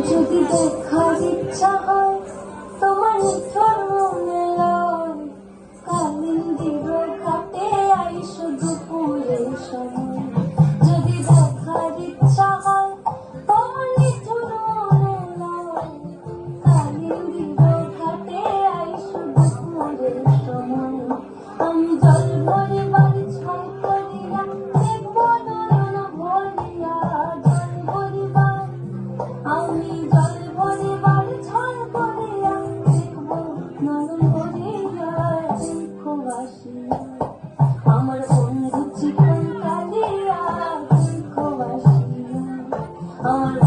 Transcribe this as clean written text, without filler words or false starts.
যদি দেখার ইচ্ছা হয় তোমার নিথর মনে লয়, কালিন্দির ঘাটে আইসো দুপুরের সময়। যদি দেখার ইচ্ছা হয় তোমার নিথর মনে লয়, কালিন্দির ঘাটে আইসো দুপুরের সময়। আমি জল ভরে বাড়ি ছয় করিয়া দেখবো নয়ন ভরিয়া, জল ভরিবার আমি জল ভরিবার ছল করিয়া দেখবো নয়ন ভরিয়া। দেখো আসিয়া আমার বন্ধু চিকন কালিয়া, দেখো আসিয়া আমার